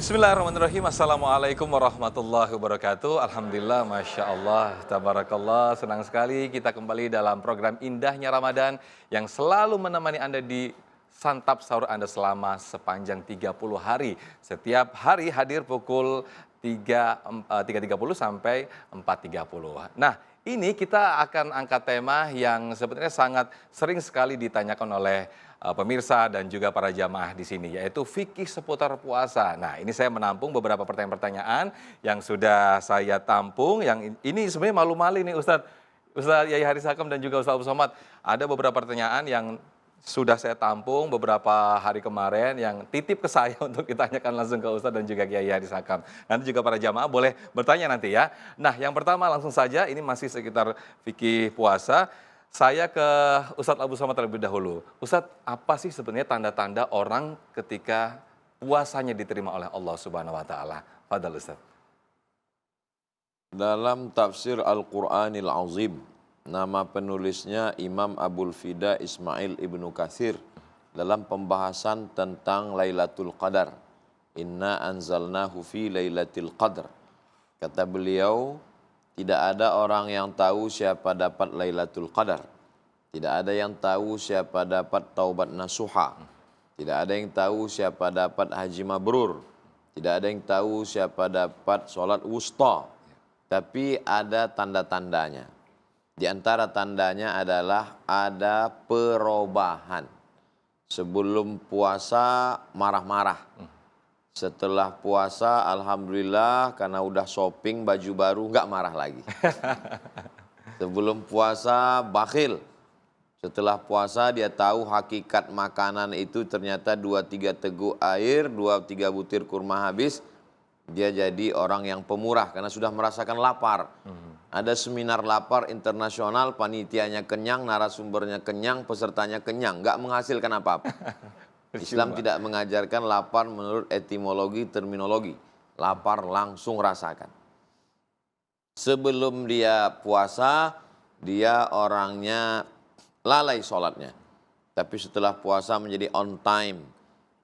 Bismillahirrahmanirrahim. Assalamualaikum warahmatullahi wabarakatuh. Alhamdulillah, Masya Allah, Tabarakallah. Senang sekali kita kembali dalam program Indahnya Ramadan yang selalu menemani Anda di santap sahur Anda selama sepanjang 30 hari. Setiap hari hadir pukul 3.30 sampai 4.30. Nah, ini kita akan angkat tema yang sebenarnya sangat sering sekali ditanyakan oleh pemirsa dan juga para jamaah di sini, yaitu fikih seputar puasa. Nah, ini saya menampung beberapa pertanyaan-pertanyaan yang sudah saya tampung, yang ini sebenarnya malu-malu nih Ustadz Yai Haris Hakam dan juga Ustadz Abu Somad. Ada beberapa pertanyaan yang sudah saya tampung beberapa hari kemarin yang titip ke saya untuk ditanyakan langsung ke Ustadz dan juga Kiai Haris Hakam. Nanti juga para jamaah boleh bertanya nanti ya. Nah, yang pertama langsung saja, ini masih sekitar fikih puasa. Saya ke Ustadz Abu Somad terlebih dahulu. Ustadz, apa sih sebenarnya tanda-tanda orang ketika puasanya diterima oleh Allah Subhanahu wa taala? Fadhal Ustadz. Dalam tafsir Al-Quranil Azim, nama penulisnya Imam Abul Fida Ismail Ibnu Katsir, dalam pembahasan tentang Lailatul Qadar. Inna anzalnahu fi Lailatul Qadar. Kata beliau, tidak ada orang yang tahu siapa dapat Lailatul Qadar. Tidak ada yang tahu siapa dapat taubat nasuha. Tidak ada yang tahu siapa dapat haji mabrur. Tidak ada yang tahu siapa dapat sholat wusta. Tapi ada tanda-tandanya. Di antara tandanya adalah ada perubahan. Sebelum puasa marah-marah. Setelah puasa alhamdulillah karena udah shopping baju baru nggak marah lagi. Sebelum puasa bakhil. Setelah puasa dia tahu hakikat makanan itu ternyata 2-3 teguk air, 2-3 butir kurma habis. Dia jadi orang yang pemurah karena sudah merasakan lapar. Ada seminar lapar internasional, panitianya kenyang, narasumbernya kenyang, pesertanya kenyang. Nggak menghasilkan apa-apa. Islam tidak mengajarkan lapar menurut etimologi, terminologi. Lapar langsung rasakan. Sebelum dia puasa, dia orangnya lalai sholatnya. Tapi setelah puasa menjadi on time.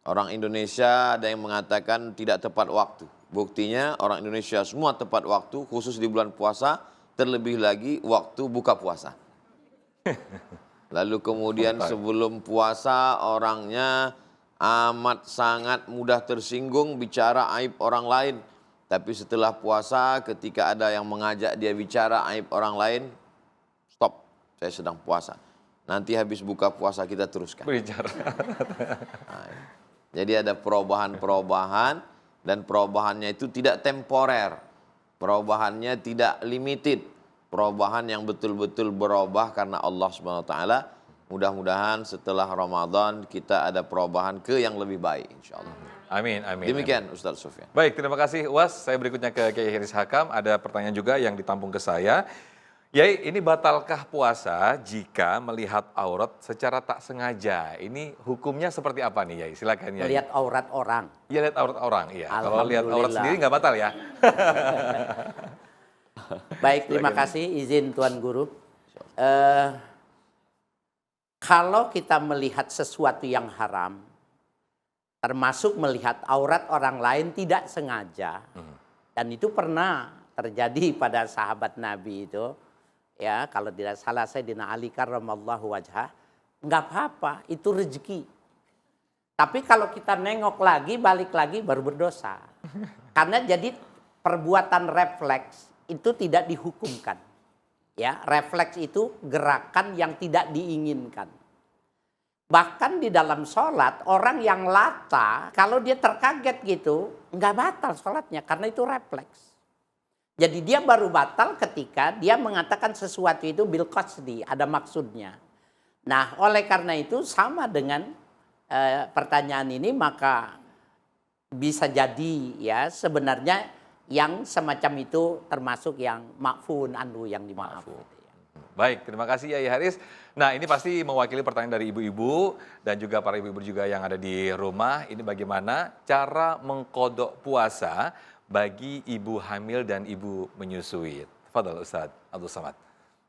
Orang Indonesia ada yang mengatakan tidak tepat waktu. Buktinya orang Indonesia semua tepat waktu, khusus di bulan puasa, terlebih lagi waktu buka puasa. Lalu kemudian sebelum puasa orangnya amat sangat mudah tersinggung bicara aib orang lain. Tapi setelah puasa ketika ada yang mengajak dia bicara aib orang lain, stop, saya sedang puasa. Nanti habis buka puasa kita teruskan. Bicara. Nah, jadi ada perubahan-perubahan dan perubahannya itu tidak temporer. Perubahannya tidak limited. Perubahan yang betul-betul berubah karena Allah SWT. Mudah-mudahan setelah Ramadan kita ada perubahan ke yang lebih baik insyaAllah. Amin, amin. Demikian Ustaz Sufyan. Baik, terima kasih Uas. Saya berikutnya ke Kiai Haris Hakam. Ada pertanyaan juga yang ditampung ke saya. Yai, ini batalkah puasa jika melihat aurat secara tak sengaja? Ini hukumnya seperti apa nih Yai? Silakan Yai. Melihat aurat orang. Iya, lihat aurat orang. Iya. Kalau lihat aurat sendiri nggak batal ya? Baik, terima kasih izin Tuan Guru. Kalau kita melihat sesuatu yang haram, termasuk melihat aurat orang lain tidak sengaja, dan itu pernah terjadi pada sahabat Nabi itu, ya kalau tidak salah Sayyidina Ali karramallahu wajhah, nggak apa-apa, itu rezeki. Tapi kalau kita nengok lagi, balik lagi baru berdosa. Karena jadi perbuatan refleks itu tidak dihukumkan. Ya, refleks itu gerakan yang tidak diinginkan. Bahkan di dalam sholat, orang yang lata, kalau dia terkaget gitu, nggak batal sholatnya karena itu refleks. Jadi dia baru batal ketika dia mengatakan sesuatu itu bil qasdi, ada maksudnya. Nah, oleh karena itu sama dengan pertanyaan ini, maka bisa jadi ya sebenarnya yang semacam itu termasuk yang ma'fun anhu, yang dimaafkan. Baik, terima kasih Yai Haris. Nah, ini pasti mewakili pertanyaan dari ibu-ibu dan juga para ibu-ibu juga yang ada di rumah. Ini bagaimana cara mengkodok puasa bagi ibu hamil dan ibu menyusui. Fadhal Ustaz Abdul Somad.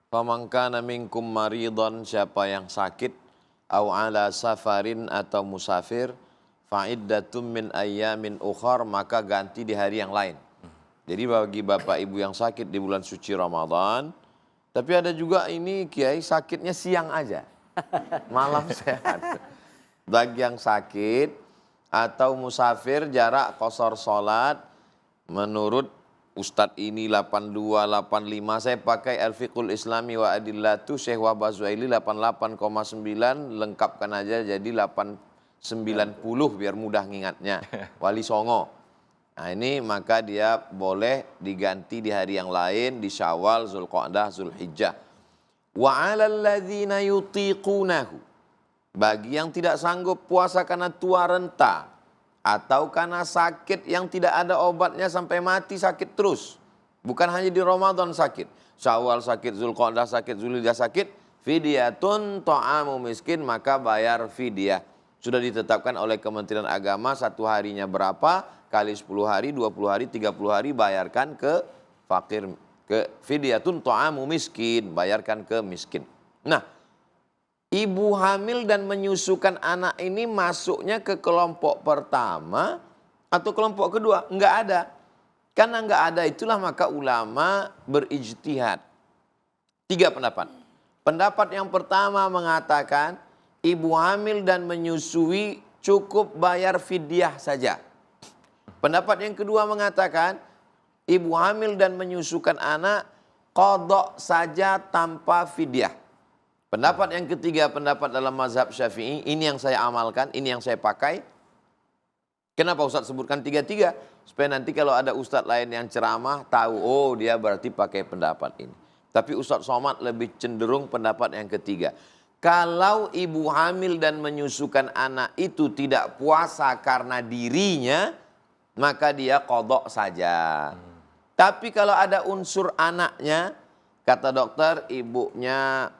Faman kana minkum maridhan, siapa yang sakit, au ala safarin atau musafir, fa'iddatum min ayyamin ukhar, maka ganti di hari yang lain. Jadi bagi bapak ibu yang sakit di bulan suci Ramadan, tapi ada juga ini kiai sakitnya siang aja, malam sehat. Bagi yang sakit atau musafir jarak qasar salat, menurut Ustadz ini 82, 85, saya pakai Al-Fiqhul Islami wa Adillatu Syekh Wahbah Zuhaili 88,9, lengkapkan aja jadi 890 biar mudah ngingatnya. Wali Songo. Nah ini maka dia boleh diganti di hari yang lain, di Syawal, Zulqa'dah, Zulhijjah. Wa 'alal ladzina yutiqunahu, bagi yang tidak sanggup puasa karena tua renta atau karena sakit yang tidak ada obatnya sampai mati sakit terus. Bukan hanya di Ramadan sakit. Syawal sakit, Zulqa'dah sakit, Zulhijjah sakit. Fidyatun ta'amu miskin, maka bayar fidyah. Sudah ditetapkan oleh Kementerian Agama, satu harinya berapa, kali 10 hari, 20 hari, 30 hari, bayarkan ke fakir. Ke fidyatun ta'amu miskin, bayarkan ke miskin. Nah, ibu hamil dan menyusukan anak ini masuknya ke kelompok pertama atau kelompok kedua? Enggak ada. Karena enggak ada itulah maka ulama berijtihad. 3 pendapat. Pendapat yang pertama mengatakan ibu hamil dan menyusui cukup bayar fidyah saja. Pendapat yang kedua mengatakan ibu hamil dan menyusukan anak qadha saja tanpa fidyah. Pendapat yang ketiga, pendapat dalam mazhab Syafi'i, ini yang saya amalkan, ini yang saya pakai. Kenapa Ustadz sebutkan 3-3? Supaya nanti kalau ada Ustadz lain yang ceramah, tahu, oh dia berarti pakai pendapat ini. Tapi Ustadz Somad lebih cenderung pendapat yang ketiga. Kalau ibu hamil dan menyusukan anak itu tidak puasa karena dirinya, maka dia qadha saja. Tapi kalau ada unsur anaknya, kata dokter, ibunya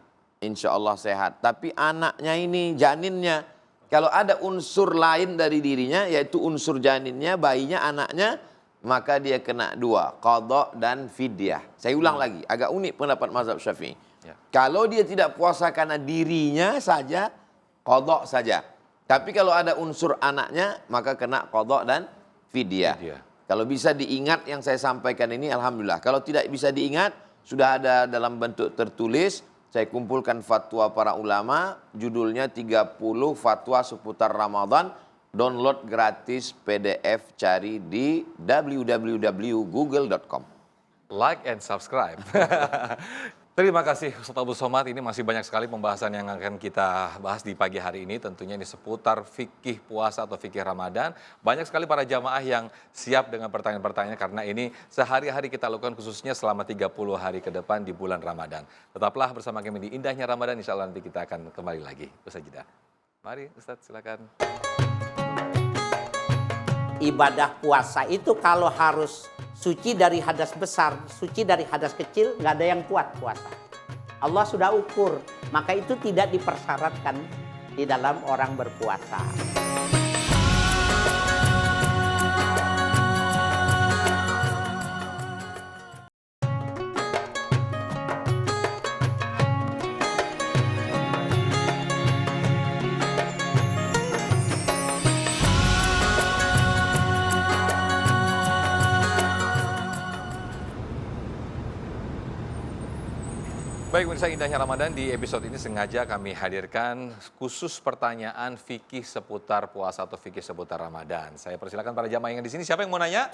insya Allah sehat. Tapi anaknya ini, janinnya, kalau ada unsur lain dari dirinya, yaitu unsur janinnya, bayinya, anaknya, maka dia kena 2, qadha dan fidyah. Saya ulang lagi, agak unik pendapat mazhab Syafi'i. Ya. Kalau dia tidak puasa karena dirinya saja, qadha saja. Tapi kalau ada unsur anaknya, maka kena qadha dan fidyah. Kalau bisa diingat yang saya sampaikan ini, alhamdulillah. Kalau tidak bisa diingat, sudah ada dalam bentuk tertulis. Saya kumpulkan fatwa para ulama, judulnya 30 fatwa seputar Ramadan. Download gratis PDF, cari di www.google.com. Like and subscribe. Terima kasih Ustaz Abdul Somad, ini masih banyak sekali pembahasan yang akan kita bahas di pagi hari ini. Tentunya ini seputar fikih puasa atau fikih Ramadan. Banyak sekali para jamaah yang siap dengan pertanyaan-pertanyaan karena ini sehari-hari kita lakukan khususnya selama 30 hari ke depan di bulan Ramadan. Tetaplah bersama kami di Indahnya Ramadan, insya Allah nanti kita akan kembali lagi. Usai jeda. Mari Ustaz silakan. Ibadah puasa itu kalau harus suci dari hadas besar, suci dari hadas kecil, nggak ada yang kuat puasa. Allah sudah ukur, maka itu tidak dipersyaratkan di dalam orang berpuasa. Baik, pemirsa Indahnya Ramadan, di episode ini sengaja kami hadirkan khusus pertanyaan fikih seputar puasa atau fikih seputar Ramadan. Saya persilakan para jamaah yang di sini. Siapa yang mau nanya?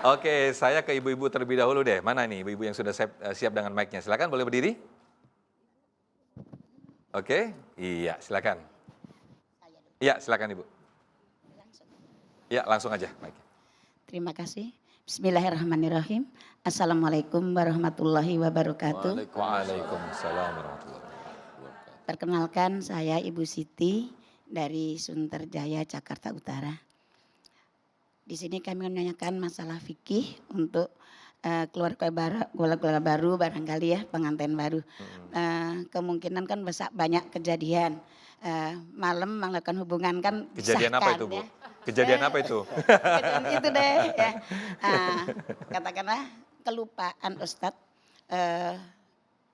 Oke, saya ke ibu-ibu terlebih dahulu deh. Mana nih ibu-ibu yang sudah siap dengan mic-nya? Silakan, boleh berdiri? Oke, iya, silakan. Iya, silakan Ibu. Iya, langsung aja mic-nya. Terima kasih. Bismillahirrahmanirrahim. Assalamualaikum warahmatullahi wabarakatuh. Waalaikumsalam warahmatullahi wabarakatuh. Perkenalkan, saya Ibu Siti dari Sunterjaya, Jakarta Utara. Di sini kami menanyakan masalah fikih untuk keluarga baru barangkali ya, pengantin baru. Kemungkinan kan banyak kejadian. Malam melakukan hubungan kan Kejadian apa itu, Bu? Ya. Kejadian apa itu? Kejadian itu deh ya. Katakanlah kelupaan Ustadz,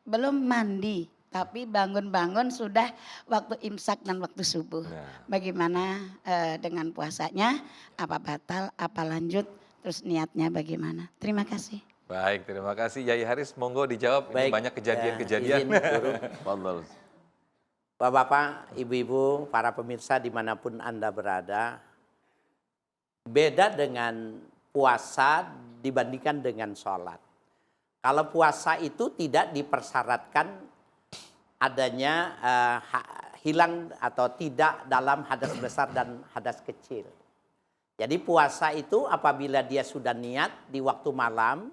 belum mandi tapi bangun-bangun sudah waktu imsak dan waktu subuh. Nah. Bagaimana dengan puasanya? Apa batal, apa lanjut, terus niatnya bagaimana? Terima kasih. Baik, terima kasih Yai Haris. Monggo dijawab. Ini Baik, banyak kejadian-kejadian. izin, Guru. Fadhal. Bapak-bapak, ibu-ibu, para pemirsa dimanapun Anda berada, beda dengan puasa dibandingkan dengan sholat. Kalau puasa itu tidak dipersyaratkan adanya hilang atau tidak dalam hadas besar dan hadas kecil. Jadi puasa itu apabila dia sudah niat di waktu malam,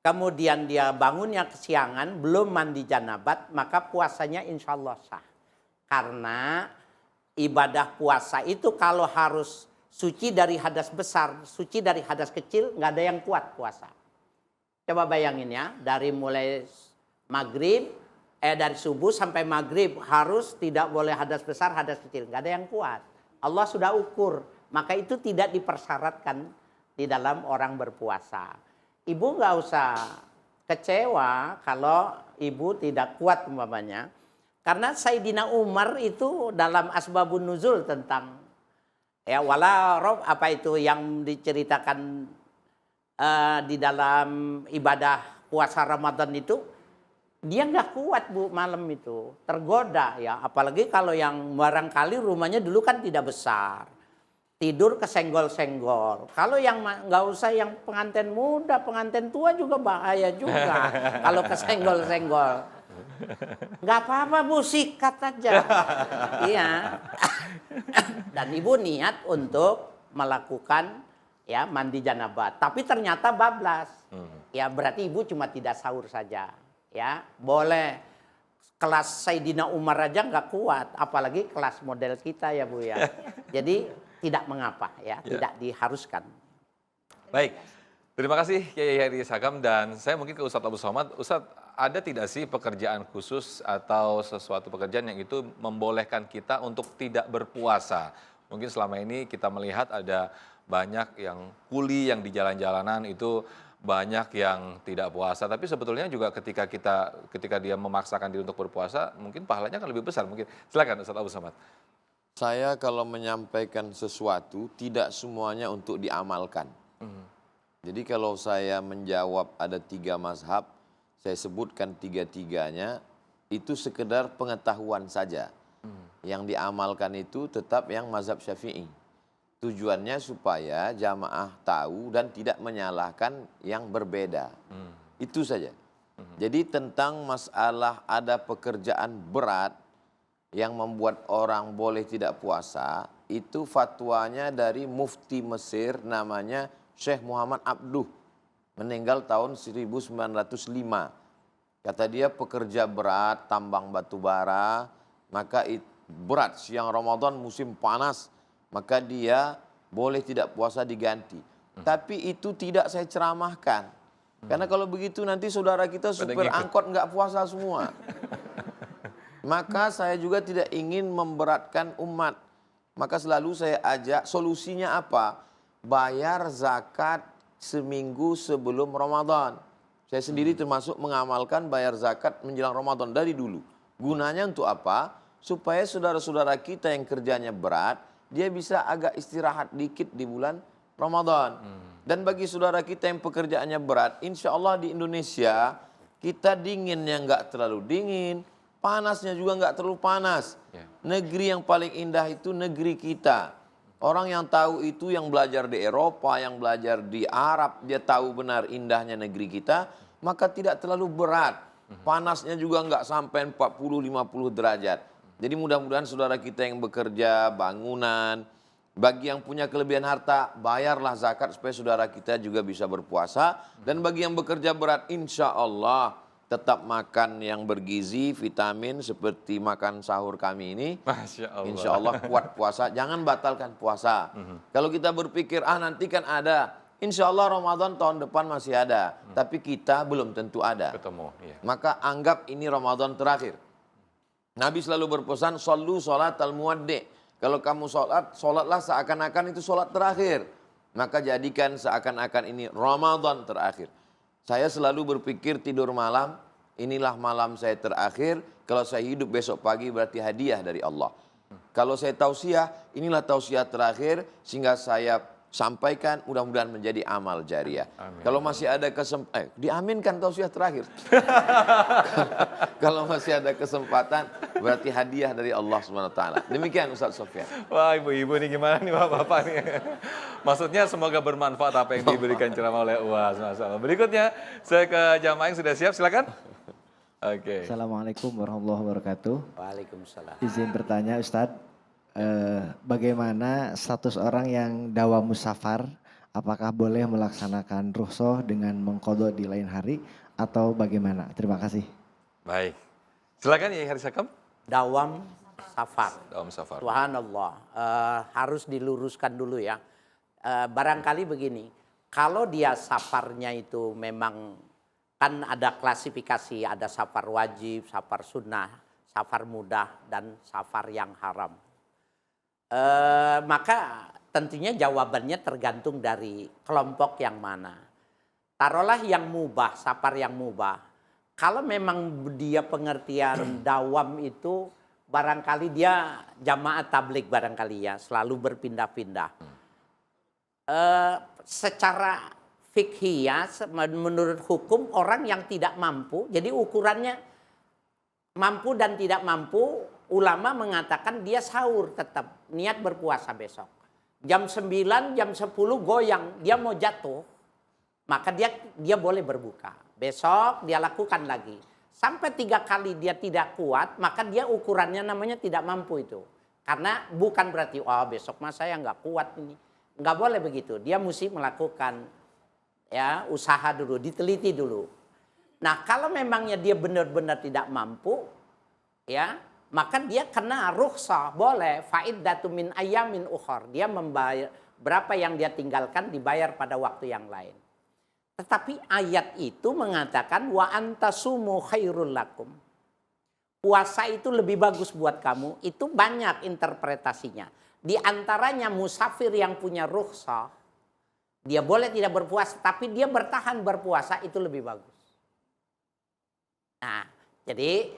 kemudian dia bangunnya kesiangan, belum mandi janabat, maka puasanya insya Allah sah. Karena ibadah puasa itu kalau harus suci dari hadas besar, suci dari hadas kecil, nggak ada yang kuat puasa. Coba bayangin ya, dari mulai maghrib, dari subuh sampai maghrib harus tidak boleh hadas besar, hadas kecil. Nggak ada yang kuat. Allah sudah ukur, maka itu tidak dipersyaratkan di dalam orang berpuasa. Ibu nggak usah kecewa kalau ibu tidak kuat umpamanya. Karena Sayyidina Umar itu dalam Asbabun Nuzul tentang ya wala rob apa itu yang diceritakan di dalam ibadah puasa Ramadan itu, dia nggak kuat Bu malam itu, tergoda ya. Apalagi kalau yang barangkali rumahnya dulu kan tidak besar, tidur kesenggol-senggol. Kalau yang nggak usah yang pengantin muda, pengantin tua juga bahaya juga kalau kesenggol-senggol. Nggak apa-apa Bu, sikat aja. Iya. Dan ibu niat untuk melakukan ya mandi janabat, tapi ternyata bablas. Ya berarti ibu cuma tidak sahur saja. Ya boleh kelas Sayyidina Umar aja nggak kuat, apalagi kelas model kita ya Bu ya. Jadi tidak mengapa ya, tidak diharuskan. Baik, terima kasih Kiai Haris Hakam, dan saya mungkin ke Ustadz Abu Somad. Ustadz, ada tidak sih pekerjaan khusus atau sesuatu pekerjaan yang itu membolehkan kita untuk tidak berpuasa? Mungkin selama ini kita melihat ada banyak yang kuli yang di jalan-jalanan itu banyak yang tidak puasa, tapi sebetulnya juga ketika dia memaksakan diri untuk berpuasa, mungkin pahalanya kan lebih besar mungkin. Silakan Ustadz Abu Somad. Saya kalau menyampaikan sesuatu tidak semuanya untuk diamalkan. Jadi kalau saya menjawab ada 3 mazhab, saya sebutkan 3-tiganya, itu sekedar pengetahuan saja. Yang diamalkan itu tetap yang mazhab Syafi'i. Tujuannya supaya jamaah tahu dan tidak menyalahkan yang berbeda. Itu saja. Jadi tentang masalah ada pekerjaan berat yang membuat orang boleh tidak puasa, itu fatwanya dari mufti Mesir namanya Syekh Muhammad Abduh, meninggal tahun 1905. Kata dia pekerja berat, tambang batu bara, maka berat siang Ramadan musim panas, maka dia boleh tidak puasa diganti. Tapi itu tidak saya ceramahkan. Karena kalau begitu nanti saudara kita supir angkot nggak puasa semua. Maka saya juga tidak ingin memberatkan umat. Maka selalu saya ajak solusinya apa? Bayar zakat seminggu sebelum Ramadan. Saya sendiri termasuk mengamalkan bayar zakat menjelang Ramadan dari dulu. Gunanya untuk apa? Supaya saudara-saudara kita yang kerjanya berat, dia bisa agak istirahat dikit di bulan Ramadan. Dan bagi saudara kita yang pekerjaannya berat, insya Allah di Indonesia kita dinginnya nggak terlalu dingin, panasnya juga nggak terlalu panas. Negeri yang paling indah itu negeri kita. Orang yang tahu itu yang belajar di Eropa, yang belajar di Arab, dia tahu benar indahnya negeri kita, maka tidak terlalu berat. Panasnya juga nggak sampai 40-50 derajat. Jadi mudah-mudahan saudara kita yang bekerja, bangunan, bagi yang punya kelebihan harta, bayarlah zakat supaya saudara kita juga bisa berpuasa. Dan bagi yang bekerja berat, insya Allah tetap makan yang bergizi, vitamin seperti makan sahur kami ini. Masya Allah. Insya Allah kuat puasa, jangan batalkan puasa. Kalau kita berpikir, nanti kan ada. Insya Allah Ramadan tahun depan masih ada. Tapi kita belum tentu ada. Ketemu, iya. Maka anggap ini Ramadan terakhir. Nabi selalu berpesan, sallu sholat al-muwaddi'. Kalau kamu sholat, sholatlah seakan-akan itu sholat terakhir. Maka jadikan seakan-akan ini Ramadan terakhir. Saya selalu berpikir tidur malam, inilah malam saya terakhir, kalau saya hidup besok pagi berarti hadiah dari Allah. Kalau saya tausiah, inilah tausiah terakhir sehingga saya sampaikan, mudah-mudahan menjadi amal jariah. Amin. Kalau masih ada diaminkan tausiah terakhir. Kalau masih ada kesempatan, berarti hadiah dari Allah SWT. Demikian Ustaz Sofyan. Wah, ibu-ibu nih gimana nih bapak-bapak nih. Maksudnya semoga bermanfaat apa yang diberikan ceramah oleh UAS. Masalah. Berikutnya saya ke jamaah yang sudah siap, silakan. Oke. Assalamualaikum warahmatullahi wabarakatuh. Waalaikumsalam. Izin bertanya Ustadz, bagaimana status orang yang dawa musafar? Apakah boleh melaksanakan rukhsah dengan mengqadha di lain hari atau bagaimana? Terima kasih. Baik. Silakan ya Harisakam. Dawam safar. Dawam safar. Subhanallah. Harus diluruskan dulu ya. Barangkali begini, kalau dia safarnya itu memang kan ada klasifikasi, ada safar wajib, safar sunnah, safar mudah, dan safar yang haram. Maka tentunya jawabannya tergantung dari kelompok yang mana. Taruhlah yang mubah, safar yang mubah. Kalau memang dia pengertian dawam itu barangkali dia jamaah tablik barangkali ya, selalu berpindah-pindah. Secara fikih ya, menurut hukum orang yang tidak mampu, jadi ukurannya mampu dan tidak mampu, ulama mengatakan dia sahur tetap, niat berpuasa besok. Jam 9, jam 10 goyang, dia mau jatuh, maka dia boleh berbuka. Besok dia lakukan lagi. Sampai 3 kali dia tidak kuat, maka dia ukurannya namanya tidak mampu itu. Karena bukan berarti, besok mas saya nggak kuat ini. Nggak boleh begitu, dia mesti melakukan ya usaha dulu, diteliti dulu. Nah kalau memangnya dia benar-benar tidak mampu, ya maka dia kena rukhsah, boleh fa'iddatu min ayyamin ukhar. Dia membayar berapa yang dia tinggalkan dibayar pada waktu yang lain. Tetapi ayat itu mengatakan wa antasumu khairul lakum. Puasa itu lebih bagus buat kamu. Itu banyak interpretasinya. Di antaranya musafir yang punya rukhsah, dia boleh tidak berpuasa, tapi dia bertahan berpuasa itu lebih bagus. Nah, jadi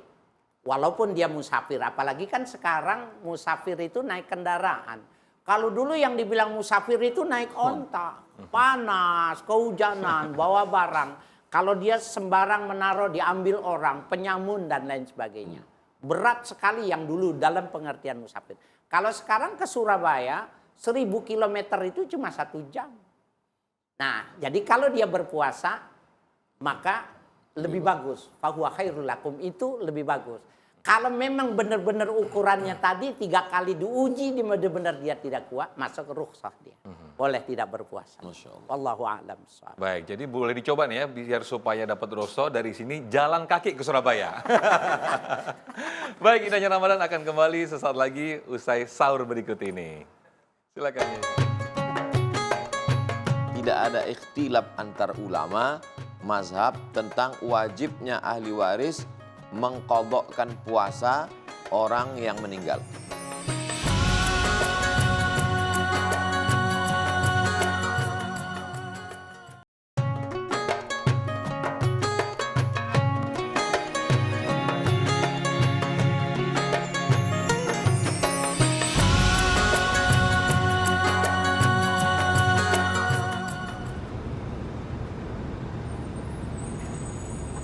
walaupun dia musafir, apalagi kan sekarang musafir itu naik kendaraan. Kalau dulu yang dibilang musafir itu naik onta, panas, kehujanan, bawa barang. Kalau dia sembarang menaruh diambil orang, penyamun dan lain sebagainya. Berat sekali yang dulu dalam pengertian musafir. Kalau sekarang ke Surabaya, 1000 kilometer itu cuma 1 jam. Nah, jadi kalau dia berpuasa, maka lebih bagus. Fahuwa khairul lakum, itu lebih bagus. Kalau memang benar-benar ukurannya tadi 3 kali diuji, benar-benar dia tidak kuat, masuk rukhsah dia. Boleh tidak berpuasa. Masya Allah. Wallahu a'lam. Baik, jadi boleh dicoba nih ya, biar supaya dapat rukhsah dari sini jalan kaki ke Surabaya. Baik, Indahnya Ramadan akan kembali sesaat lagi usai sahur berikut ini. Silakan ya. Tidak ada ikhtilaf antar ulama mazhab tentang wajibnya ahli waris mengqadhakan puasa orang yang meninggal.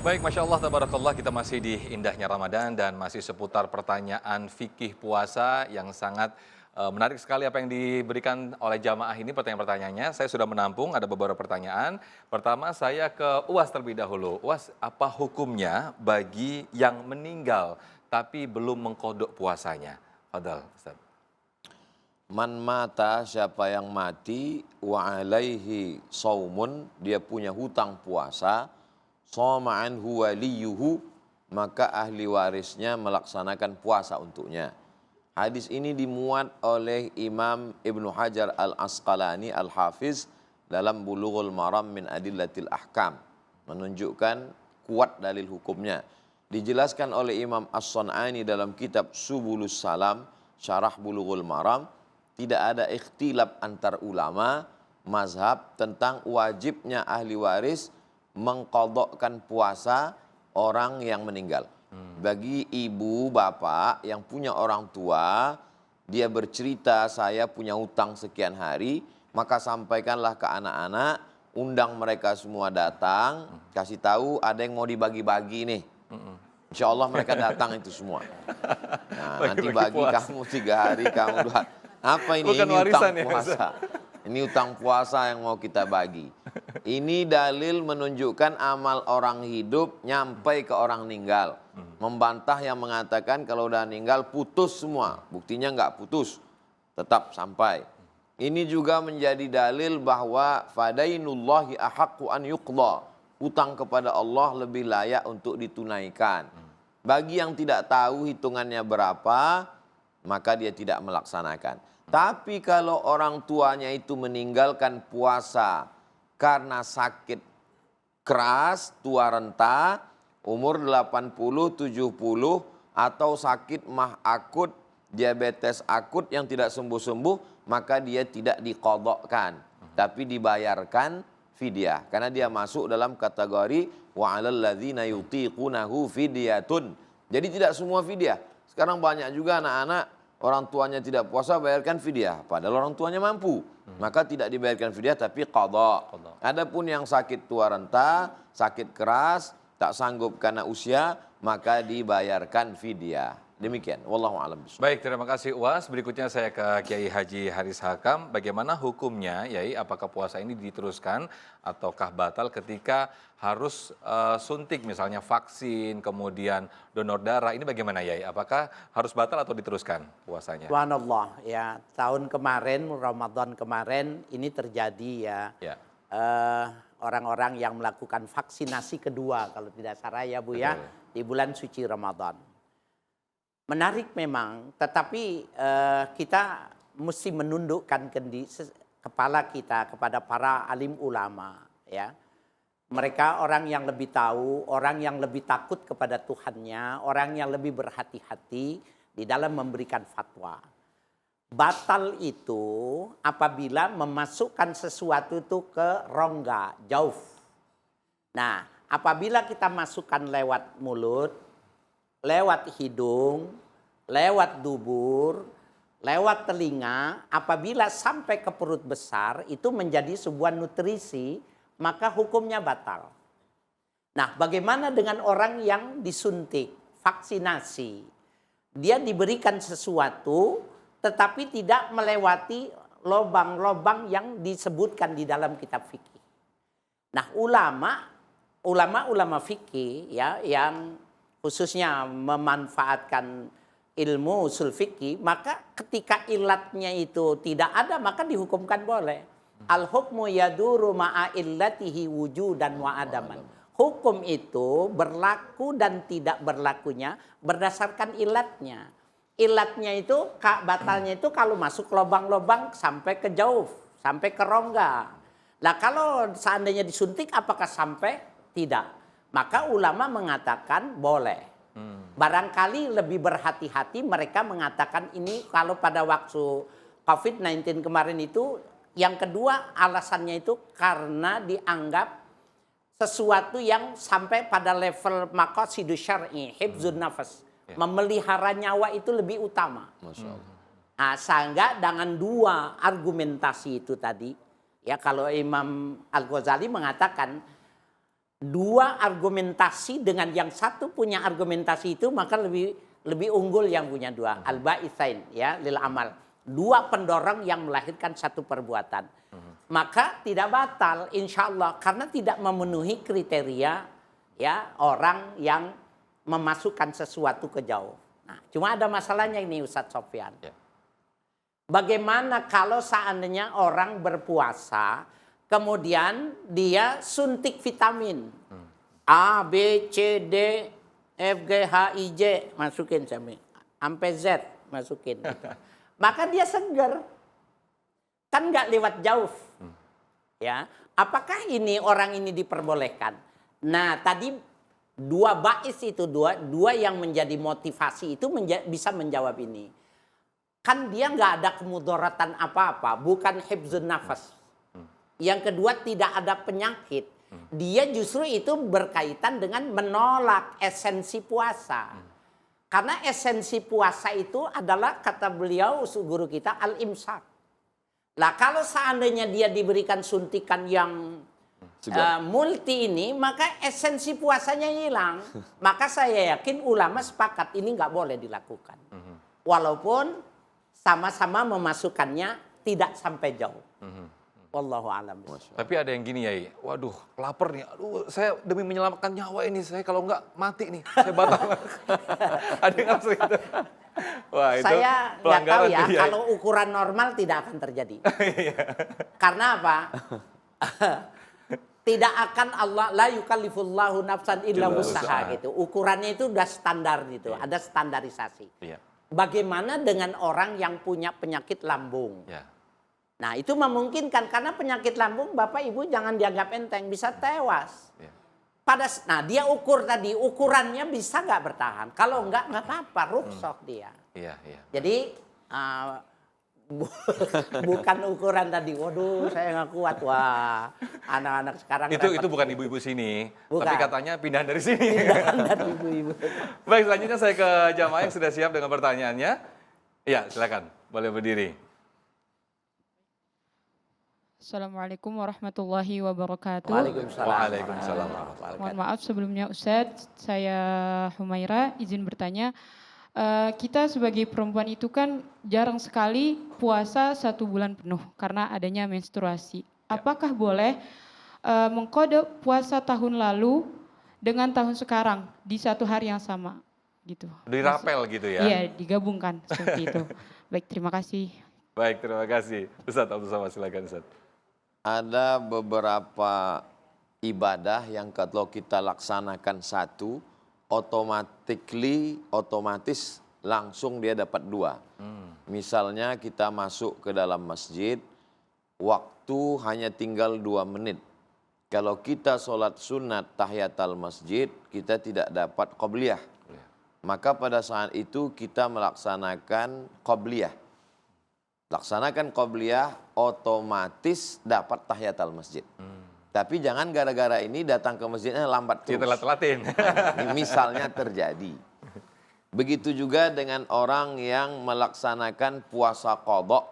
Baik, Masya Allah, Tabarakallah, kita masih di Indahnya Ramadan dan masih seputar pertanyaan fikih puasa yang sangat menarik sekali apa yang diberikan oleh jamaah ini. Pertanyaan-pertanyaannya, saya sudah menampung, ada beberapa pertanyaan. Pertama, saya ke UAS terlebih dahulu. UAS, apa hukumnya bagi yang meninggal tapi belum mengqadha puasanya? Fadal, Ustaz. Man mata, siapa yang mati, wa alaihi saumun, dia punya hutang puasa, shoma anhu waliyuhu, maka ahli warisnya melaksanakan puasa untuknya. Hadis ini dimuat oleh Imam Ibnu Hajar Al-Asqalani Al-Hafiz dalam Bulughul Maram min Adillatil Ahkam, menunjukkan kuat dalil hukumnya. Dijelaskan oleh Imam As-Sun'ani dalam kitab Subulus Salam, Syarah Bulughul Maram, tidak ada ikhtilaf antar ulama mazhab tentang wajibnya ahli waris mengqadhakan puasa orang yang meninggal. Bagi ibu, bapak yang punya orang tua, dia bercerita saya punya utang sekian hari, maka sampaikanlah ke anak-anak, undang mereka semua datang, kasih tahu ada yang mau dibagi-bagi nih. Insya Allah mereka datang itu semua. Nah, nanti bagi kamu 3 hari, kamu 2 hari. Apa ini? Bukan Ini warisan utang ya, puasa. Ini utang puasa yang mau kita bagi. Ini dalil menunjukkan amal orang hidup nyampai ke orang meninggal. Membantah yang mengatakan kalau udah meninggal putus semua. Buktinya nggak putus, tetap sampai. Ini juga menjadi dalil bahwa fadainullahi ahaqqu an yuqda. Utang kepada Allah lebih layak untuk ditunaikan. Bagi yang tidak tahu hitungannya berapa, maka dia tidak melaksanakan. Tapi kalau orang tuanya itu meninggalkan puasa karena sakit keras, tua renta, umur 80, 70, atau sakit mah akut, diabetes akut yang tidak sembuh-sembuh, maka dia tidak diqadhakan, tapi dibayarkan fidyah. Karena dia masuk dalam kategori wa 'alal ladzina yutiqunahu fidyatun. Jadi tidak semua fidyah. Sekarang banyak juga anak-anak orang tuanya tidak puasa bayarkan fidyah, padahal orang tuanya mampu. Maka tidak dibayarkan fidyah tapi qadha. Adapun yang sakit tua renta, sakit keras, tak sanggup karena usia, maka dibayarkan fidyah. Demikian, wallahu a'lam bishawab. Baik, terima kasih Uas. Berikutnya saya ke Kiai Haji Haris Hakam. Bagaimana hukumnya, Yai? Apakah puasa ini diteruskan ataukah batal ketika harus suntik, misalnya vaksin, kemudian donor darah? Ini bagaimana, Yai? Apakah harus batal atau diteruskan puasanya? Subhanallah, ya tahun kemarin, Ramadan kemarin ini terjadi Ya. orang-orang yang melakukan vaksinasi kedua kalau tidak salah ya Bu ya, di bulan suci Ramadan. Menarik memang, tetapi kita mesti menundukkan kepala kita kepada para alim ulama, ya. Mereka orang yang lebih tahu, orang yang lebih takut kepada Tuhannya, orang yang lebih berhati-hati di dalam memberikan fatwa. Batal itu apabila memasukkan sesuatu itu ke rongga, jauf. Nah, apabila kita masukkan lewat mulut, lewat hidung, lewat dubur, lewat telinga, apabila sampai ke perut besar, itu menjadi sebuah nutrisi, maka hukumnya batal. Nah, bagaimana dengan orang yang disuntik, vaksinasi? Dia diberikan sesuatu, tetapi tidak melewati lobang-lobang yang disebutkan di dalam kitab fikih. Nah, ulama fikih ya, yang khususnya memanfaatkan ilmu usul fikih, maka ketika ilatnya itu tidak ada, maka dihukumkan boleh. Al-hukmu yaduru ma'a illatihi wujudan wa adaman. Hukum itu berlaku dan tidak berlakunya berdasarkan ilatnya. Ilatnya itu, batalnya itu kalau masuk lubang-lubang sampai ke jauh, sampai ke rongga. Nah kalau seandainya disuntik apakah sampai? Tidak. Maka ulama mengatakan boleh. Barangkali lebih berhati-hati mereka mengatakan ini kalau pada waktu COVID-19 kemarin itu, yang kedua alasannya itu karena dianggap sesuatu yang sampai pada level maqasidus syar'i, hifdzun nafas. Memelihara nyawa itu lebih utama. Masya Allah. Nah, sehingga dengan dua argumentasi itu tadi, ya kalau Imam Al-Ghazali mengatakan dua argumentasi dengan yang satu punya argumentasi itu, maka lebih unggul yang punya dua. Al-ba'itsain ya lil amal. Dua pendorong yang melahirkan satu perbuatan. Maka tidak batal insya Allah karena tidak memenuhi kriteria ya orang yang memasukkan sesuatu ke jauh. Nah, cuma ada masalahnya ini Ustadz Sofyan. Ya. Bagaimana kalau seandainya orang berpuasa kemudian dia suntik vitamin A, B, C, D, F, G, H, I, J masukin sampai Z masukin. Maka dia segar, kan nggak lewat jauh, ya. Apakah ini orang ini diperbolehkan? Nah tadi dua bais itu dua yang menjadi motivasi itu bisa menjawab ini. Kan dia nggak ada kemudaratan apa-apa, bukan hifdzun nafas. Yang kedua tidak ada penyakit. Dia justru itu berkaitan dengan menolak esensi puasa. Karena esensi puasa itu adalah, kata beliau, guru kita, al-imsak. Lah kalau seandainya dia diberikan suntikan yang multi ini, maka esensi puasanya hilang. Maka saya yakin ulama sepakat ini nggak boleh dilakukan. Walaupun sama-sama memasukkannya tidak sampai jauh. Wallahu a'lam. Tapi ada yang gini ya, waduh lapar nih, aduh saya demi menyelamatkan nyawa ini, saya kalau nggak mati nih, saya batal. Ada yang nafsu itu. Wah, itu Saya nggak tahu pelanggaran ya, tuh, kalau ukuran normal tidak akan terjadi. Karena apa? Tidak akan Allah, la yukallifullahu nafsan illa wusaha gitu. Ukurannya itu udah standar gitu, ada standarisasi. Iya. Bagaimana dengan orang yang punya penyakit lambung? Ya. Nah itu memungkinkan, karena penyakit lambung Bapak Ibu jangan dianggap enteng, bisa tewas. Ya. Nah dia ukur tadi, ukurannya bisa nggak bertahan. Kalau nggak apa-apa, rukhsah dia. Iya, iya. Jadi bukan ukuran tadi, waduh saya nggak kuat. Wah, anak-anak sekarang Itu bukan ibu-ibu sini, Bukan. tapi katanya pindahan dari sini. dari ibu-ibu. Baik, selanjutnya saya ke jamaah yang sudah siap dengan pertanyaannya. Iya, silakan, boleh berdiri. Assalamualaikum warahmatullahi wabarakatuh. Waalaikumsalam. Waalaikumsalam. Mohon maaf sebelumnya Ustadz, saya Humaira izin bertanya. Kita sebagai perempuan itu kan jarang sekali puasa 1 bulan penuh karena adanya menstruasi. Apakah boleh mengkode puasa tahun lalu dengan tahun sekarang di satu hari yang sama? Gitu. Dirapel gitu ya? Iya, digabungkan seperti itu. Baik, terima kasih. Baik, terima kasih. Ustadz Abdul Somad, silakan Ustadz. Ada beberapa ibadah yang kalau kita laksanakan satu, otomatis langsung dia dapat 2. Misalnya kita masuk ke dalam masjid, waktu hanya tinggal 2 menit. Kalau kita sholat sunat tahiyatul masjid, kita tidak dapat qobliyah. Maka pada saat itu kita melaksanakan qobliyah. Laksanakan qobliyah, otomatis dapat tahiyatul masjid. Tapi jangan gara-gara ini datang ke masjidnya lambat terus. Telat-telatin. Ini misalnya terjadi. Begitu juga dengan orang yang melaksanakan puasa qadha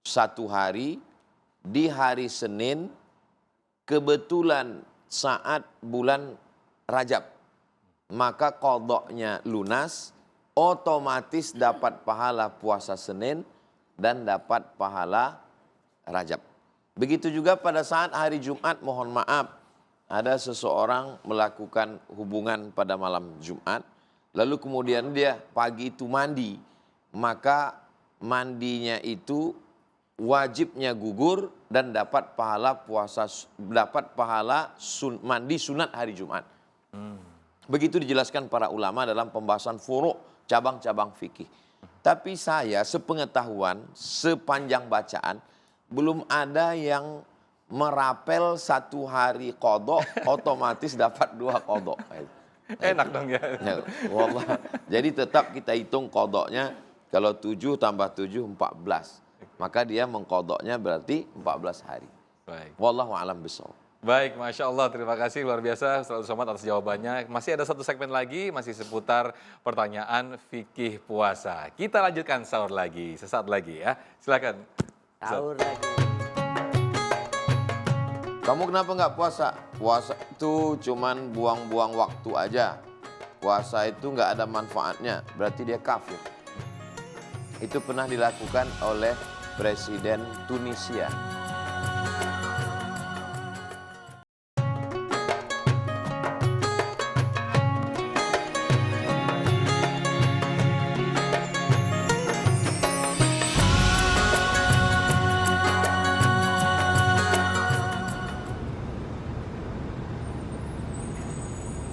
1 hari, di hari Senin, kebetulan saat bulan Rajab. Maka qadhanya lunas, otomatis dapat pahala puasa Senin, dan dapat pahala Rajab. Begitu juga pada saat hari Jumat, mohon maaf, ada seseorang melakukan hubungan pada malam Jumat, lalu kemudian dia pagi itu mandi, maka mandinya itu wajibnya gugur dan dapat pahala mandi sunat hari Jumat. Begitu dijelaskan para ulama dalam pembahasan furu', cabang-cabang fikih. Tapi saya sepengetahuan, sepanjang bacaan, belum ada yang merapel 1 hari qadha otomatis dapat 2 qadha. Enak dong ya. Wallah. Jadi tetap kita hitung qadhanya, kalau 7 tambah 7, 14. Maka dia mengqadhanya berarti 14 hari. Baik. Wallahu a'lam bishawab. Baik, Masya Allah, terima kasih luar biasa Ustaz Abdul Somad atas jawabannya. Masih ada 1 segmen lagi, masih seputar pertanyaan fikih puasa. Kita lanjutkan sahur lagi, sesaat lagi ya. Silakan. Sahur lagi. Kamu kenapa nggak puasa? Puasa itu cuman buang-buang waktu aja. Puasa itu nggak ada manfaatnya, berarti dia kafir. Itu pernah dilakukan oleh Presiden Tunisia.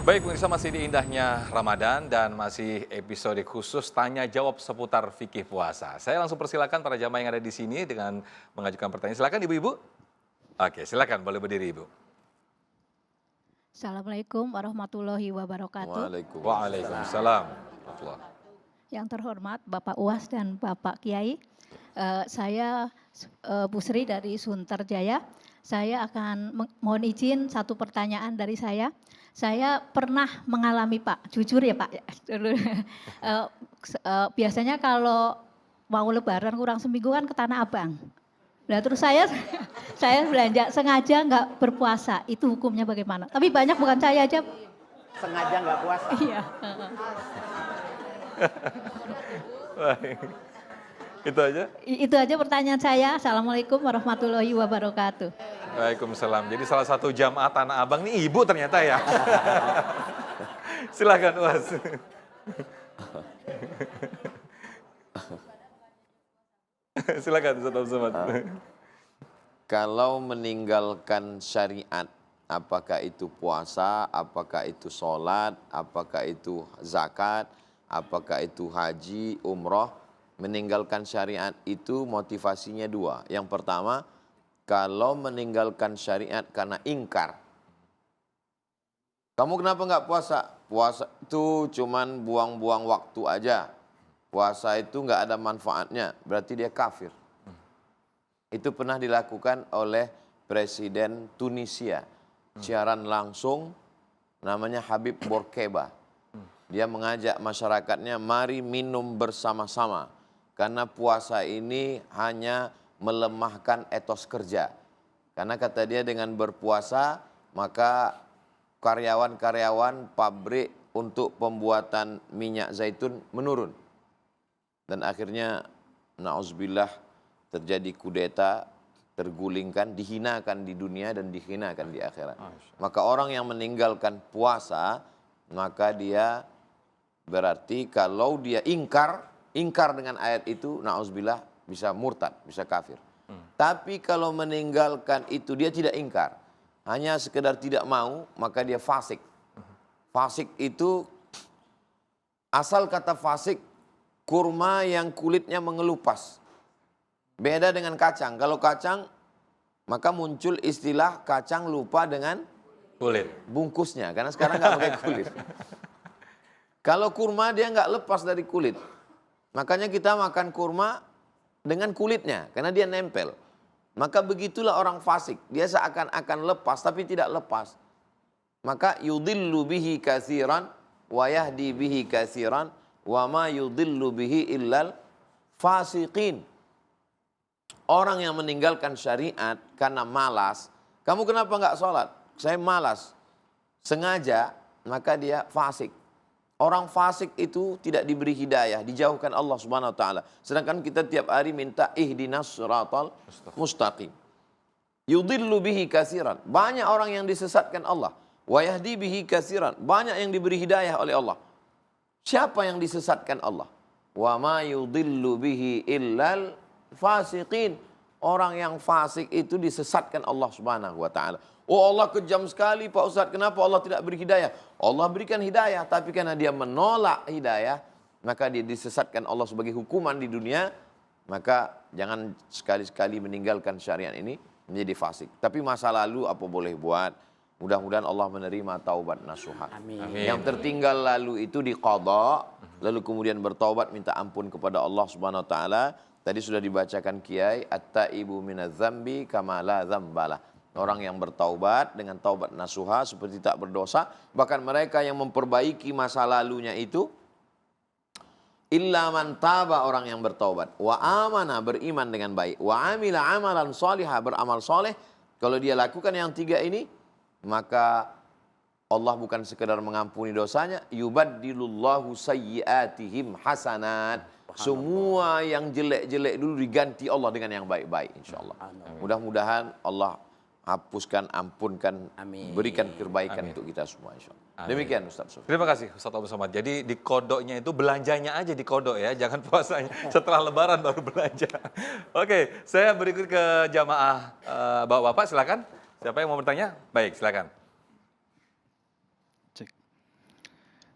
Baik, pemirsa, masih di indahnya Ramadan dan masih episode khusus tanya jawab seputar fikih puasa. Saya langsung persilakan para jamaah yang ada di sini dengan mengajukan pertanyaan. Silakan ibu-ibu. Oke, silakan, boleh berdiri ibu. Assalamualaikum warahmatullahi wabarakatuh. Waalaikumsalam. Yang terhormat Bapak Uwas dan Bapak Kiai, saya Pusri dari Sunterjaya. Saya akan mohon izin satu pertanyaan dari saya. Saya pernah mengalami Pak, jujur ya Pak. Biasanya kalau mau lebaran kurang seminggu kan ke Tanah Abang. Nah terus saya belanja sengaja nggak berpuasa, itu hukumnya bagaimana? Tapi banyak bukan saya aja. Sengaja nggak puasa. Iya. Baik. Itu aja. Itu aja pertanyaan saya. Assalamualaikum warahmatullahi wabarakatuh. Waalaikumsalam. Jadi salah satu jamaah Tanah Abang nih ibu ternyata ya. Silakan Was. Silakan Ustaz Abdul Somad. Kalau meninggalkan syariat, apakah itu puasa, apakah itu sholat, apakah itu zakat, apakah itu haji, umroh, meninggalkan syariat itu motivasinya dua. Yang pertama, kalau meninggalkan syariat karena ingkar. Kamu kenapa nggak puasa? Puasa itu cuman buang-buang waktu aja. Puasa itu nggak ada manfaatnya, berarti dia kafir. Itu pernah dilakukan oleh Presiden Tunisia. Siaran langsung, namanya Habib Bourguiba. Dia mengajak masyarakatnya, mari minum bersama-sama. Karena puasa ini hanya melemahkan etos kerja. Karena kata dia dengan berpuasa, maka karyawan-karyawan pabrik untuk pembuatan minyak zaitun menurun. Dan akhirnya, na'udzubillah, terjadi kudeta, tergulingkan, dihinakan di dunia dan dihinakan di akhirat. Maka orang yang meninggalkan puasa, maka dia berarti kalau dia ingkar dengan ayat itu, na'udzubillah, bisa murtad, bisa kafir. Tapi kalau meninggalkan itu dia tidak ingkar, hanya sekedar tidak mau, maka dia fasik. Fasik itu, asal kata fasik, kurma yang kulitnya mengelupas. Beda dengan kacang. Kalau kacang, maka muncul istilah kacang lupa dengan Kulit. bungkusnya. Karena sekarang nggak pakai kulit. Kalau kurma dia nggak lepas dari kulit. Makanya kita makan kurma dengan kulitnya. Karena dia nempel. Maka begitulah orang fasik. Dia seakan-akan lepas tapi tidak lepas. Maka yudillu bihi katsiran wa yahdi bihi katsiran wa ma yudillu bihi illal fasiqin. Orang yang meninggalkan syariat karena malas, kamu kenapa nggak sholat? Saya malas. Sengaja, maka dia fasik. Orang fasik itu tidak diberi hidayah, dijauhkan Allah Subhanahu wa taala. Sedangkan kita tiap hari minta ihdinas siratal mustaqim. Yudillu bihi katsiran. Banyak orang yang disesatkan Allah. Wa yahdi bihi katsiran. Banyak yang diberi hidayah oleh Allah. Siapa yang disesatkan Allah? Wa ma yudillu bihi illal fasiqin. Orang yang fasik itu disesatkan Allah Subhanahu wa taala. Oh Allah kejam sekali Pak Ustaz, kenapa Allah tidak beri hidayah? Allah berikan hidayah, tapi karena dia menolak hidayah, maka dia disesatkan Allah sebagai hukuman di dunia. Maka jangan sekali-sekali meninggalkan syariat ini menjadi fasik. Tapi masa lalu apa boleh buat? Mudah-mudahan Allah menerima taubat nasuha. Amin. Yang tertinggal lalu itu diqadha, lalu kemudian bertaubat minta ampun kepada Allah Subhanahu wa taala. Tadi sudah dibacakan Kiai, at-taibu minadz-dzambi kama la dzambalah. Orang yang bertaubat dengan taubat nasuha seperti tak berdosa. Bahkan mereka yang memperbaiki masa lalunya itu, illa man taba, orang yang bertaubat. Wa amana, beriman dengan baik. Wa amila amalan salihah, beramal soleh. Kalau dia lakukan yang tiga ini, maka Allah bukan sekedar mengampuni dosanya. Yubaddilullahu sayyiatihim hasanat. Semua yang jelek-jelek dulu diganti Allah dengan yang baik-baik, insyaAllah. Mudah-mudahan Allah hapuskan, ampunkan, Amin. berikan kebaikan untuk kita semua, insyaAllah. Demikian Ustaz Sofi. Terima kasih Ustaz Abdul Somad. Jadi di kodoknya itu belanjanya aja di kodok ya, jangan puasanya. Setelah lebaran baru belanja. Oke, saya berikut ke jamaah bapak-bapak, silakan. Siapa yang mau bertanya? Baik, silakan. Cek.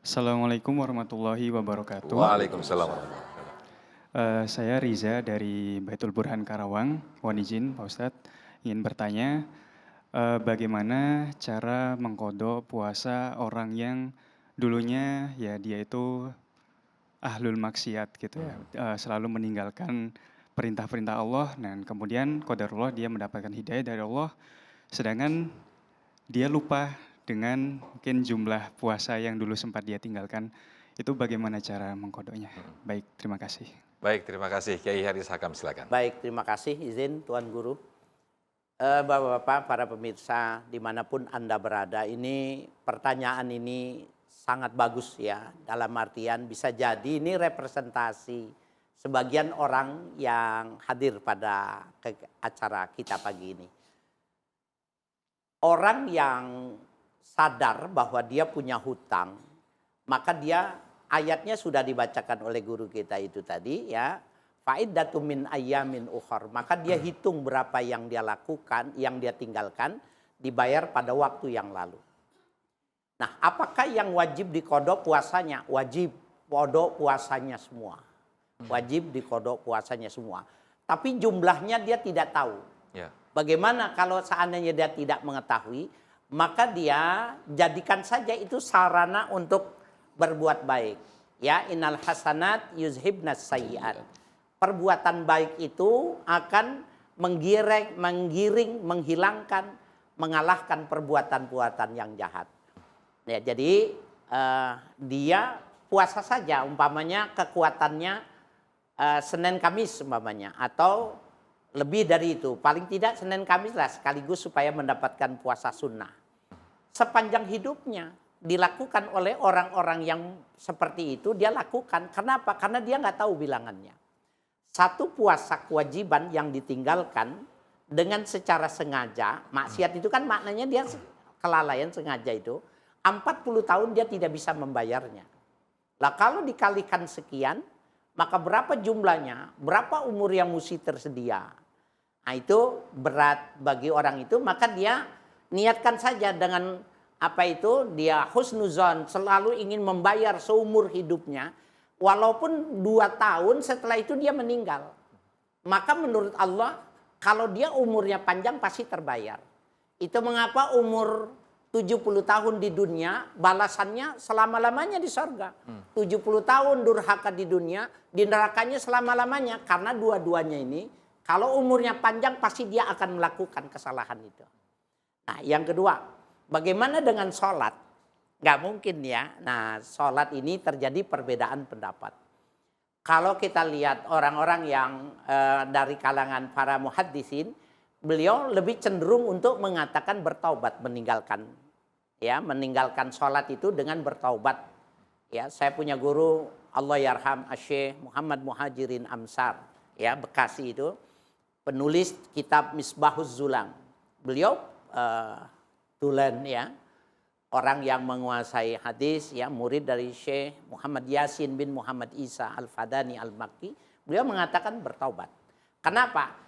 Assalamualaikum warahmatullahi wabarakatuh. Waalaikumsalam. Saya Riza dari Baitul Burhan Karawang. Mohon izin Pak Ustadz, ingin bertanya bagaimana cara mengkodok puasa orang yang dulunya ya dia itu ahlul maksiat gitu ya, selalu meninggalkan perintah-perintah Allah, dan kemudian qadarullah dia mendapatkan hidayah dari Allah, sedangkan dia lupa dengan mungkin jumlah puasa yang dulu sempat dia tinggalkan. Itu bagaimana cara mengkodoknya? Baik, terima kasih. Baik, terima kasih. Kiai Haris Hakam, silakan. Baik, terima kasih izin Tuan Guru. Bapak-bapak, para pemirsa dimanapun Anda berada, ini pertanyaan ini sangat bagus ya. Dalam artian bisa jadi ini representasi sebagian orang yang hadir pada acara kita pagi ini. Orang yang sadar bahwa dia punya hutang, maka dia, ayatnya sudah dibacakan oleh guru kita itu tadi ya, fa'iddatu min ayyamin ukhar, maka dia hitung berapa yang dia lakukan, yang dia tinggalkan, dibayar pada waktu yang lalu. Nah, apakah yang wajib dikodok puasanya? Wajib kodok puasanya semua. Wajib dikodok puasanya semua. Tapi jumlahnya dia tidak tahu. Ya. Bagaimana kalau seandainya dia tidak mengetahui, maka dia jadikan saja itu sarana untuk berbuat baik. Ya, innal hasanat yuzhibnas sayyi'at. Perbuatan baik itu akan menggiring, menghilangkan, mengalahkan perbuatan-perbuatan yang jahat. Ya, jadi dia puasa saja, umpamanya kekuatannya Senin Kamis umpamanya, atau lebih dari itu, paling tidak Senin Kamis lah sekaligus supaya mendapatkan puasa sunnah. Sepanjang hidupnya dilakukan oleh orang-orang yang seperti itu, dia lakukan. Kenapa? Karena dia nggak tahu bilangannya. Satu puasa kewajiban yang ditinggalkan dengan secara sengaja, maksiat itu kan maknanya dia kelalaian sengaja itu, 40 tahun dia tidak bisa membayarnya. Lah kalau dikalikan sekian, maka berapa jumlahnya, berapa umur yang mesti tersedia. Nah itu berat bagi orang itu, maka dia niatkan saja dengan apa itu, dia husnuzon, selalu ingin membayar seumur hidupnya, walaupun 2 tahun setelah itu dia meninggal. Maka menurut Allah, kalau dia umurnya panjang pasti terbayar. Itu mengapa umur 70 tahun di dunia, balasannya selama-lamanya di sorga. 70 tahun durhaka di dunia, di nerakanya selama-lamanya. Karena dua-duanya ini, kalau umurnya panjang pasti dia akan melakukan kesalahan itu. Nah yang kedua, bagaimana dengan sholat? Nggak mungkin ya. Nah sholat ini terjadi perbedaan pendapat. Kalau kita lihat orang-orang yang dari kalangan para muhaddisin, beliau lebih cenderung untuk mengatakan bertaubat, meninggalkan sholat itu dengan bertaubat. Ya, saya punya guru Allah yarham Syekh Muhammad Muhajirin Amsar, ya Bekasi itu, penulis kitab Misbahuz Zulam. Beliau tulen ya, orang yang menguasai hadis, ya murid dari Syekh Muhammad Yasin bin Muhammad Isa Al-Fadani Al-Makki. Beliau mengatakan bertaubat. Kenapa?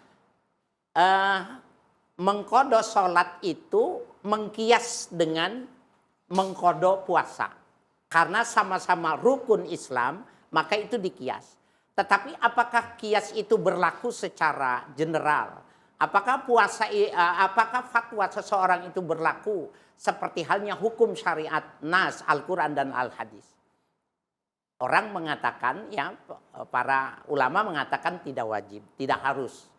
Mengkodok sholat itu mengkias dengan mengkodok puasa. Karena sama-sama rukun Islam, maka itu dikias. Tetapi apakah kias itu berlaku secara general? Apakah fatwa seseorang itu berlaku seperti halnya hukum syariat nas, Al-Quran dan Al-Hadis? Orang mengatakan, ya para ulama mengatakan tidak wajib, tidak harus.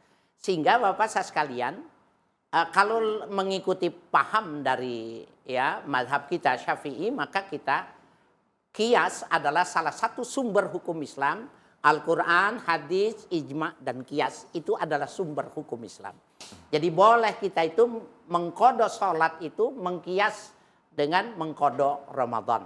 Sehingga Bapak saya sekalian, kalau mengikuti paham dari ya mazhab kita Syafi'i, maka kita qiyas adalah salah satu sumber hukum Islam. Al-Quran, hadis, ijma, dan qiyas itu adalah sumber hukum Islam. Jadi boleh kita itu mengkodok sholat itu mengqiyas dengan mengkodok Ramadan.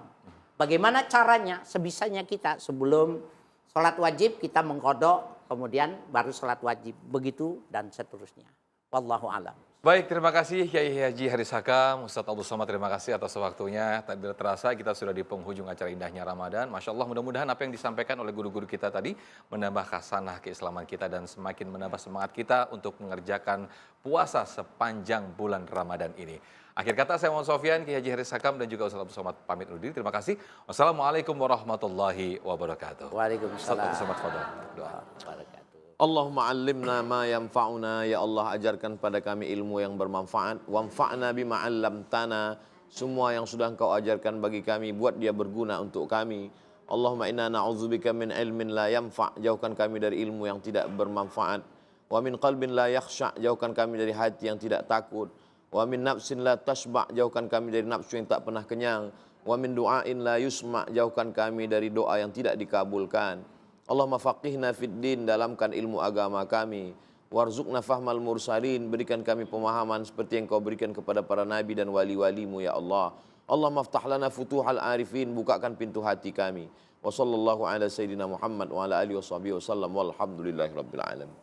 Bagaimana caranya? Sebisanya kita sebelum sholat wajib kita mengkodok, kemudian baru sholat wajib. Begitu dan seterusnya. Wallahu a'lam. Baik, terima kasih Kiai Haji Haris Hakam, Ustadz Abdul Somad, terima kasih atas waktunya. Tak terasa kita sudah di penghujung acara indahnya Ramadan. Masya Allah, mudah-mudahan apa yang disampaikan oleh guru-guru kita tadi menambah khasanah keislaman kita dan semakin menambah semangat kita untuk mengerjakan puasa sepanjang bulan Ramadan ini. Akhir kata saya Muhammad Sofyan, Kiai Haji Haris Hakam dan juga Ustadz Abdul Somad pamit undur diri. Terima kasih. Wassalamualaikum warahmatullahi wabarakatuh. Waalaikumsalam. Ustadz Abdul Somad, fadhal. Doa. Allahumma allimna ma yanfa'una, ya Allah ajarkan pada kami ilmu yang bermanfaat, wanfa'na bima 'allamtana, semua yang sudah Engkau ajarkan bagi kami buat dia berguna untuk kami. Allahumma inna na'udzubika min ilmin la yanfa', jauhkan kami dari ilmu yang tidak bermanfaat. Wa min qalbin la yakhsha', jauhkan kami dari hati yang tidak takut. Wa min nafsin la tashba', jauhkan kami dari nafsu yang tak pernah kenyang. Wa min du'ain la yusma', jauhkan kami dari doa yang tidak dikabulkan. Allahumma faqihna fid din, dalamkan ilmu agama kami. Warzuqna fahmal mursalin, berikan kami pemahaman seperti yang kau berikan kepada para nabi dan wali-walimu ya Allah. Allahumma aftah lana futuhal arifin, bukakan pintu hati kami. Wa sallallahu ala sayyidina Muhammad wa ala alihi wa sahbihi wa sallam walhamdulillahi rabbil alamin.